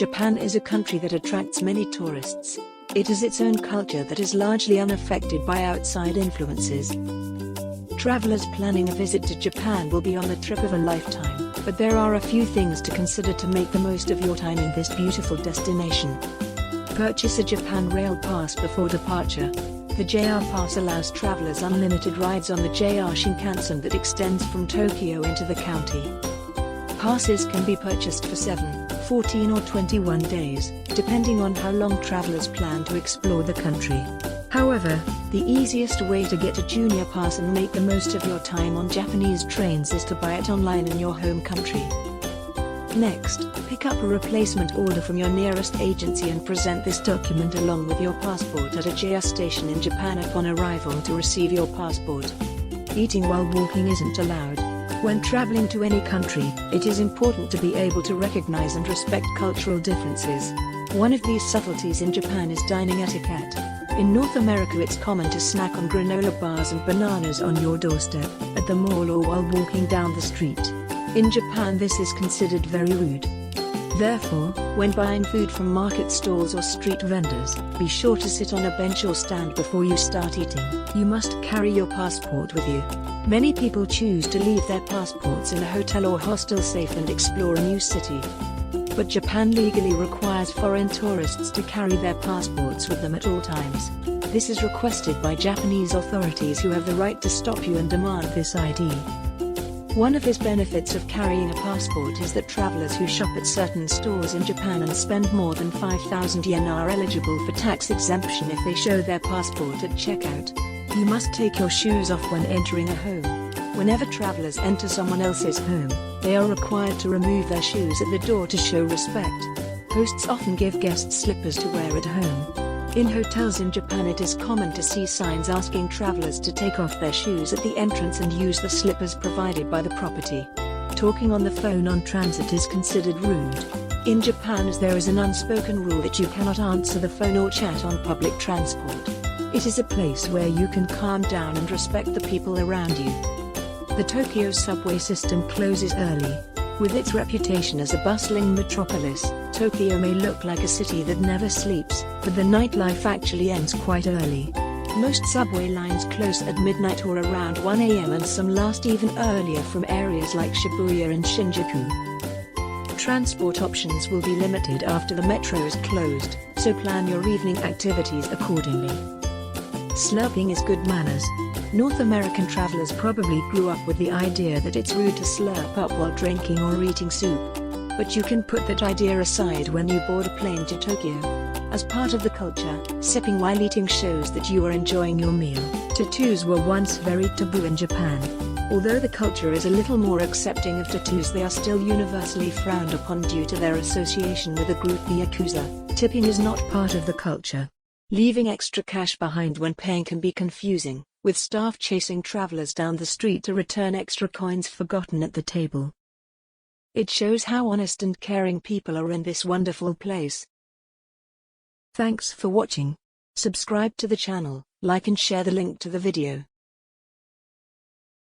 Japan is a country that attracts many tourists. It has its own culture that is largely unaffected by outside influences. Travelers planning a visit to Japan will be on the trip of a lifetime, but there are a few things to consider to make the most of your time in this beautiful destination. Purchase a Japan Rail Pass before departure. The JR Pass allows travelers unlimited rides on the JR Shinkansen that extends from Tokyo into the county. Passes can be purchased for 7, 14 or 21 days, depending on how long travelers plan to explore the country. However, the easiest way to get a junior pass and make the most of your time on Japanese trains is to buy it online in your home country. Next, pick up a replacement order from your nearest agency and present this document along with your passport at a JR station in Japan upon arrival to receive your passport. Eating while walking isn't allowed. When traveling to any country, it is important to be able to recognize and respect cultural differences. One of these subtleties in Japan is dining etiquette. In North America, it's common to snack on granola bars and bananas on your doorstep, at the mall or while walking down the street. In Japan, this is considered very rude. Therefore, when buying food from market stalls or street vendors, be sure to sit on a bench or stand before you start eating. You must carry your passport with you. Many people choose to leave their passports in a hotel or hostel safe and explore a new city. But Japan legally requires foreign tourists to carry their passports with them at all times. This is requested by Japanese authorities who have the right to stop you and demand this ID. One of his benefits of carrying a passport is that travelers who shop at certain stores in Japan and spend more than 5,000 yen are eligible for tax exemption if they show their passport at checkout. You must take your shoes off when entering a home. Whenever travelers enter someone else's home, they are required to remove their shoes at the door to show respect. Hosts often give guests slippers to wear at home. In hotels in Japan, it is common to see signs asking travelers to take off their shoes at the entrance and use the slippers provided by the property. Talking on the phone on transit is considered rude. In Japan, as there is an unspoken rule that you cannot answer the phone or chat on public transport. It is a place where you can calm down and respect the people around you. The Tokyo subway system closes early. With its reputation as a bustling metropolis, Tokyo may look like a city that never sleeps, but the nightlife actually ends quite early. Most subway lines close at midnight or around 1 a.m. and some last even earlier from areas like Shibuya and Shinjuku. Transport options will be limited after the metro is closed, so plan your evening activities accordingly. Slurping is good manners. North American travelers probably grew up with the idea that it's rude to slurp up while drinking or eating soup. But you can put that idea aside when you board a plane to Tokyo. As part of the culture, sipping while eating shows that you are enjoying your meal. Tattoos were once very taboo in Japan. Although the culture is a little more accepting of tattoos, they are still universally frowned upon due to their association with the group the Yakuza. Tipping is not part of the culture. Leaving extra cash behind when paying can be confusing, with staff chasing travelers down the street to return extra coins forgotten at the table. It shows how honest and caring people are in this wonderful place. Thanks for watching. Subscribe to the channel, like and share the link to the video.